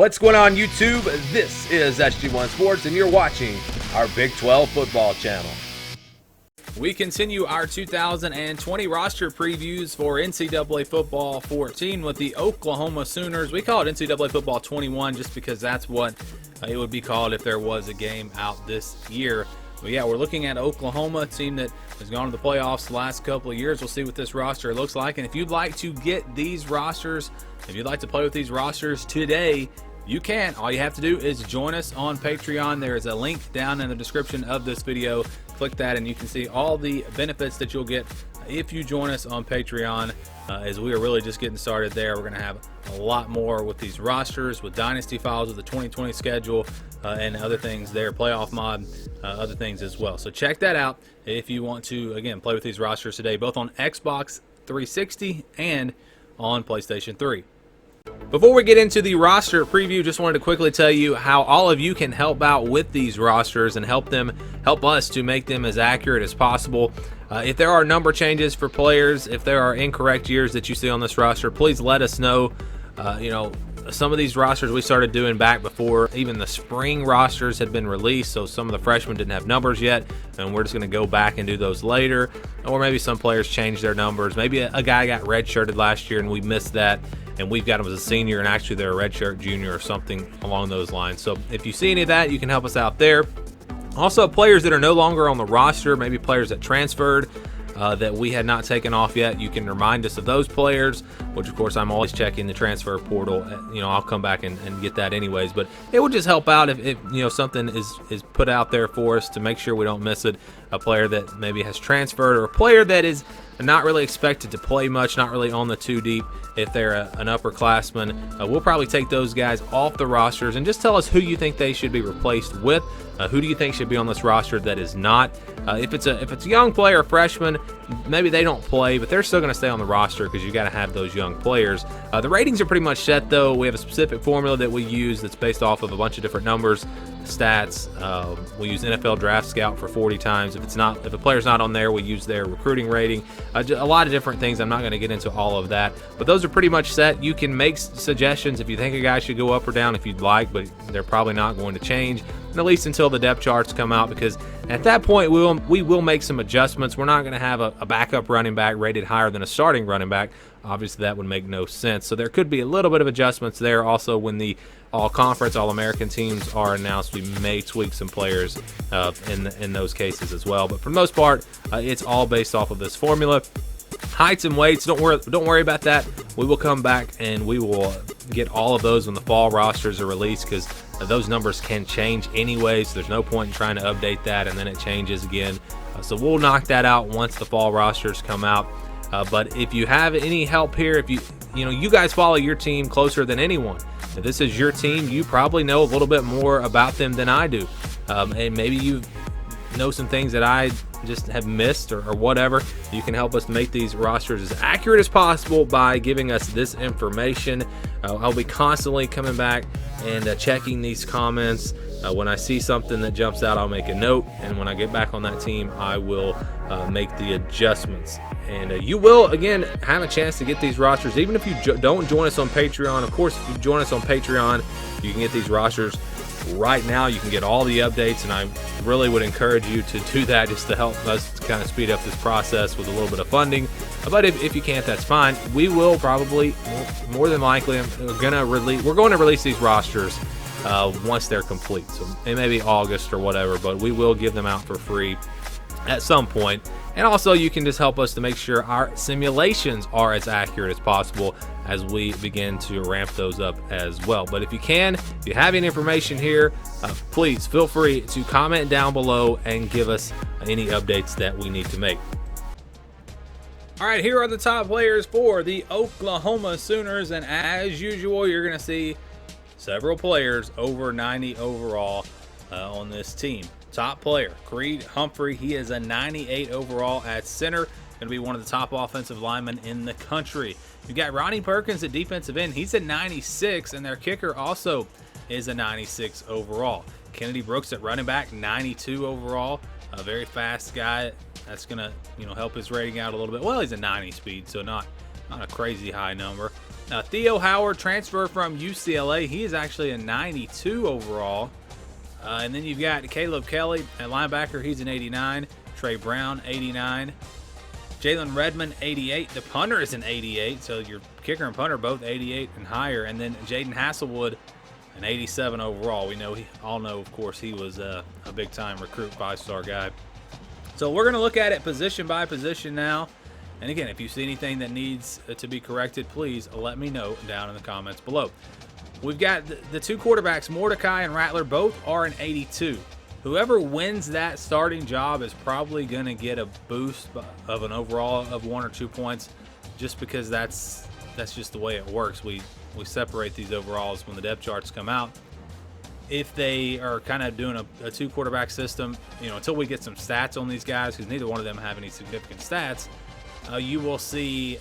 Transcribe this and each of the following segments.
What's going on, YouTube? This is SG1 Sports, and you're watching our Big 12 football channel. We continue our 2020 roster previews for NCAA Football 14 with the Oklahoma Sooners. We call it NCAA Football 21 just because that's what it would be called if there was a game out this year. But yeah, we're looking at Oklahoma, a team that has gone to the playoffs the last couple of years. We'll see what this roster looks like. And if you'd like to get these rosters, if you'd like to play with these rosters today, you can. All you have to do is join us on Patreon. There is a link down in the description of this video. Click that and you can see all the benefits that you'll get if you join us on Patreon, as we are really just getting started there. We're going to have a lot more with these rosters, with Dynasty Files, with the 2020 schedule, and other things there, playoff mod, other things as well. So check that out if you want to, again, play with these rosters today, both on Xbox 360 and on PlayStation 3. Before we get into the roster preview, just wanted to quickly tell you how all of you can help out with these rosters and help us to make them as accurate as possible. If there are number changes for players, if there are incorrect years that you see on this roster, please let us know. Some of these rosters we started doing back before even the spring rosters had been released, so some of the freshmen didn't have numbers yet, and we're just going to go back and do those later. Or maybe some players changed their numbers. Maybe a guy got redshirted last year and we missed that, and we've got him as a senior and actually they're a redshirt junior or something along those lines. So if you see any of that, you can help us out there. Also, players that are no longer on the roster, maybe players that transferred, that we had not taken off yet, you can remind us of those players, which of course I'm always checking the transfer portal. I'll come back and get that anyways, but it would just help out if something is put out there for us to make sure we don't miss it. A player that maybe has transferred, or a player that is not really expected to play much, not really on the too deep. If they're an upperclassman, we'll probably take those guys off the rosters and just tell us who you think they should be replaced with. Who do you think should be on this roster that is not? If it's a young player, a freshman, maybe they don't play, but they're still going to stay on the roster because you got to have those young players. The ratings are pretty much set, though. We have a specific formula that we use that's based off of a bunch of different numbers, stats. We use NFL Draft Scout for 40 times. If a player's not on there, we use their recruiting rating. A lot of different things. I'm not going to get into all of that, but those are pretty much set. You can make suggestions if you think a guy should go up or down if you'd like, but they're probably not going to change, at least until the depth charts come out, because at that point we will make some adjustments. We're not going to have a backup running back rated higher than a starting running back. Obviously that would make no sense, so there could be a little bit of adjustments there. Also, when the all-conference, all-American teams are announced, we may tweak some players in those cases as well, but for the most part, it's all based off of this formula. Heights and weights, don't worry about that. We will come back and we will get all of those when the fall rosters are released, because those numbers can change anyways. There's no point in trying to update that and then it changes again. So we'll knock that out once the fall rosters come out. But if you have any help here, if you guys follow your team closer than anyone. If this is your team, you probably know a little bit more about them than I do, and maybe you know some things that I just have missed or whatever. You can help us make these rosters as accurate as possible by giving us this information. I'll be constantly coming back and checking these comments. When I see something that jumps out, I'll make a note, and when I get back on that team, I will make the adjustments. And you will, again, have a chance to get these rosters, even if you don't join us on Patreon. Of course, if you join us on Patreon, you can get these rosters right now. You can get all the updates, and I really would encourage you to do that just to help us kind of speed up this process with a little bit of funding. But if you can't, that's fine. We will probably, more than likely, we're going to release these rosters once they're complete. So it may be August or whatever, but we will give them out for free at some point. And also, you can just help us to make sure our simulations are as accurate as possible as we begin to ramp those up as well. But if you have any information here, please feel free to comment down below and give us any updates that we need to make. All right, here are the top players for the Oklahoma Sooners, and as usual, you're going to see several players over 90 overall on this team. Top player, Creed Humphrey. He is a 98 overall at center. Going to be one of the top offensive linemen in the country. You've got Ronnie Perkins at defensive end. He's a 96, and their kicker also is a 96 overall. Kennedy Brooks at running back, 92 overall. A very fast guy. That's going to help his rating out a little bit. Well, he's a 90 speed, so not a crazy high number. Theo Howard, transfer from UCLA. He is actually a 92 overall. And then you've got Caleb Kelly at linebacker. He's an 89. Trey Brown, 89. Jalen Redmond, 88. The punter is an 88. So your kicker and punter both 88 and higher. And then Jaden Hasselwood, an 87 overall. We all know, of course, he was a big-time recruit, 5-star guy. So we're going to look at it position by position now. And again, if you see anything that needs to be corrected, please let me know down in the comments below. We've got the two quarterbacks, Mordecai and Rattler, both are an 82. Whoever wins that starting job is probably going to get a boost of an overall of 1 or 2 points, just because that's just the way it works. We separate these overalls when the depth charts come out. If they are kind of doing a two quarterback system, until we get some stats on these guys, because neither one of them have any significant stats, you will see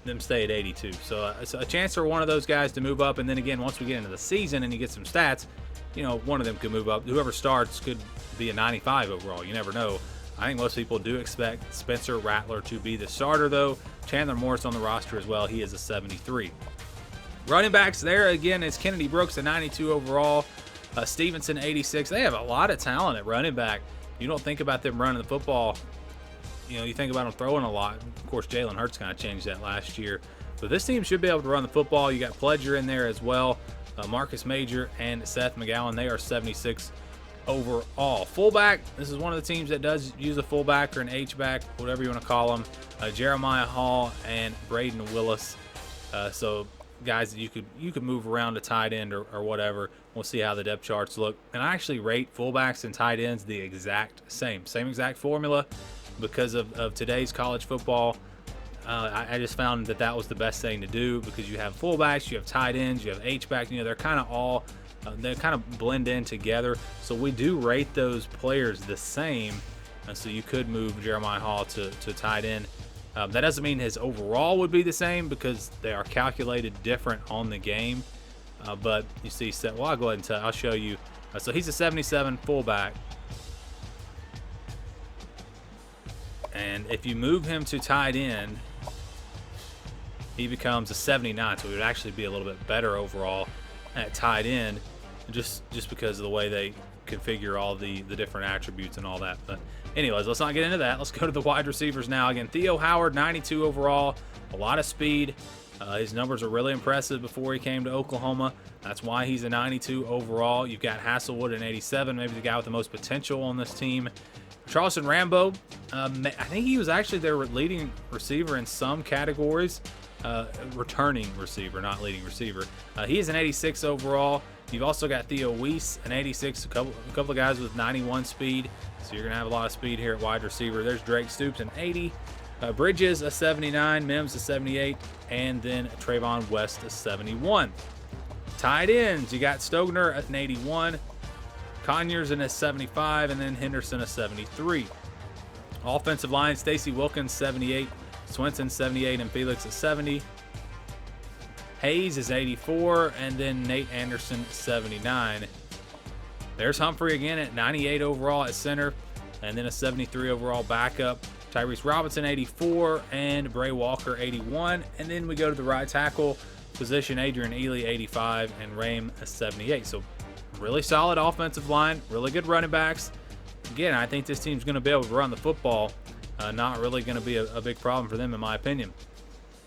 them stay at 82. So a chance for one of those guys to move up. And then again, once we get into the season and you get some stats, one of them could move up. Whoever starts could be a 95 overall. You never know. I think most people do expect Spencer Rattler to be the starter, though. Chandler Morris on the roster as well. He is a 73. Running backs there, again, is Kennedy Brooks, a 92 overall. Stevenson, 86. They have a lot of talent at running back. You don't think about them running the football. You think about them throwing a lot. Of course, Jalen Hurts kind of changed that last year. But this team should be able to run the football. You got Pledger in there as well. Marcus Major and Seth McGowan, they are 76 overall. Fullback, this is one of the teams that does use a fullback or an H-back, whatever you want to call them. Jeremiah Hall and Braden Willis. So guys that you could move around to tight end or whatever. We'll see how the depth charts look. And I actually rate fullbacks and tight ends the exact same exact formula because of today's college football. I just found that was the best thing to do, because you have fullbacks, you have tight ends, you have H-back. They're kind of all they kind of blend in together. So we do rate those players the same. So you could move Jeremiah Hall to tight end. That doesn't mean his overall would be the same, because they are calculated different on the game. But you see, well, I'll go ahead and tell. I'll show you. So he's a 77 fullback. And if you move him to tight end, he becomes a 79. So he would actually be a little bit better overall at tight end, just because of the way they configure all the different attributes and all that. But anyways, let's not get into that. Let's go to the wide receivers now. Again, Theo Howard, 92 overall, a lot of speed. His numbers are really impressive before he came to Oklahoma. That's why he's a 92 overall. You've got Hasselwood at 87, maybe the guy with the most potential on this team. Charleston Rambo, I think he was actually their leading receiver in some categories. Returning receiver, not leading receiver. He is an 86 overall. You've also got Theo Weiss, an 86, a couple of guys with 91 speed. So you're going to have a lot of speed here at wide receiver. There's Drake Stoops, an 80. Bridges, a 79. Mims, a 78. And then Trayvon West, a 71. Tight ends, you got Stogner at an 81. Conyers in a 75. And then Henderson, a 73. Offensive line, Stacy Wilkins, 78. Swinson, 78. And Felix, a 70. Hayes is 84, and then Nate Anderson, 79. There's Humphrey again at 98 overall at center, and then a 73 overall backup. Tyrese Robinson, 84, and Bray Walker, 81. And then we go to the right tackle position, Adrian Ely, 85, and Rame, a 78. So really solid offensive line, really good running backs. Again, I think this team's going to be able to run the football. Not really going to be a big problem for them, in my opinion.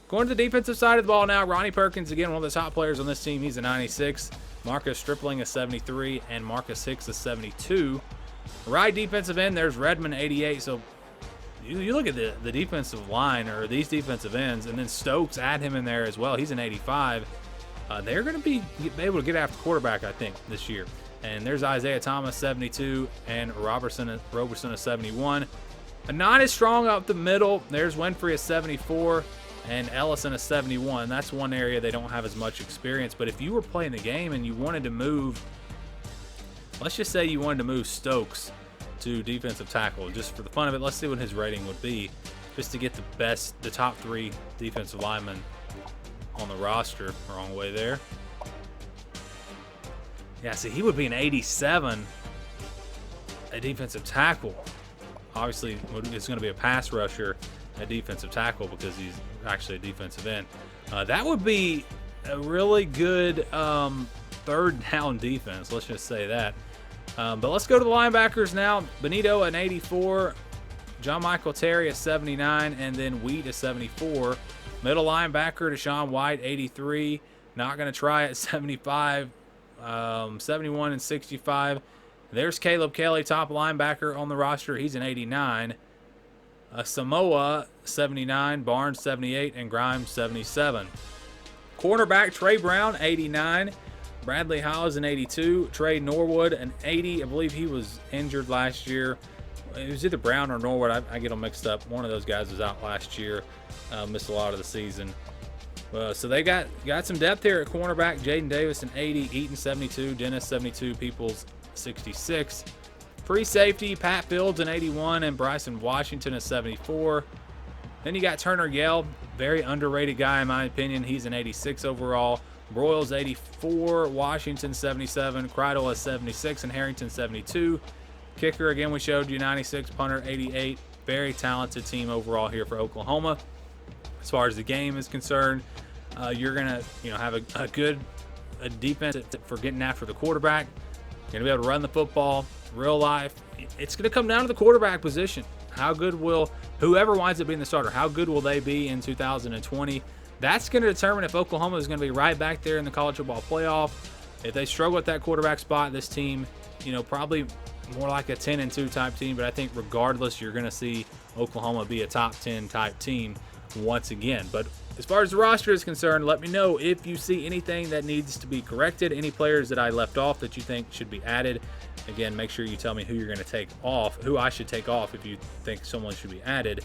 Going to the defensive side of the ball now, Ronnie Perkins, again, one of the top players on this team. He's a 96. Marcus Stripling, a 73. And Marcus Hicks, a 72. Right defensive end, there's Redmond, 88. So you look at the defensive line, or these defensive ends, and then Stokes, add him in there as well. He's an 85. They're going to be able to get after quarterback, I think, this year. And there's Isaiah Thomas, 72. And Roberson, a 71. Not as strong up the middle. There's Winfrey, a 74. And Ellison, a 71. That's one area they don't have as much experience. But if you were playing the game and you wanted to move, let's just say you wanted to move Stokes to defensive tackle, just for the fun of it, let's see what his rating would be, just to get the top 3 defensive linemen on the roster. Wrong way there. Yeah, see, he would be an 87 at defensive tackle. Obviously, it's going to be a pass rusher at defensive tackle because he's actually a defensive end. That would be a really good third down defense. Let's just say that. But let's go to the linebackers now. Benito at 84, John Michael Terry at 79, and then Wheat at 74. Middle linebacker Deshaun White, 83. Not going to try at 75, 71 and 65. There's Caleb Kelly, top linebacker on the roster. He's an 89. Samoa, 79. Barnes, 78. And Grimes, 77. Cornerback Trey Brown, 89. Bradley Howes, an 82. Trey Norwood, an 80. I believe he was injured last year. It was either Brown or Norwood. I get them mixed up. One of those guys was out last year. Missed a lot of the season. So they got some depth here at cornerback. Jaden Davis, an 80. Eaton, 72. Dennis, 72. Peoples, 66. Free safety, Pat Fields, an 81. And Bryson Washington, a 74. Then you got Turner Yell, very underrated guy in my opinion. He's an 86 overall. Broyles, 84. Washington, 77. Kreidel is 76. And Harrington, 72. Kicker, again, we showed you 96. Punter, 88. Very talented team overall here for Oklahoma. As far as the game is concerned, you're going to have a good defense for getting after the quarterback. You're going to be able to run the football. Real life, it's going to come down to the quarterback position. How good will whoever winds up being the starter, how good will they be in 2020? That's going to determine if Oklahoma is going to be right back there in the college football playoff. If they struggle at that quarterback spot, this team, probably more like a 10-2 type team. But I think regardless, you're going to see Oklahoma be a top 10 type team once again. But as far as the roster is concerned, let me know if you see anything that needs to be corrected, any players that I left off that you think should be added. Again, make sure you tell me who you're going to take off, who I should take off if you think someone should be added.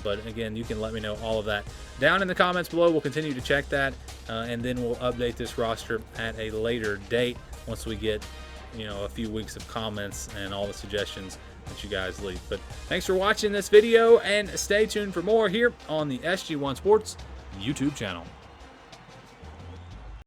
But again, you can let me know all of that down in the comments below. We'll continue to check that, and then we'll update this roster at a later date once we get, a few weeks of comments and all the suggestions that you guys leave. But thanks for watching this video, and stay tuned for more here on the SG1 Sports YouTube channel.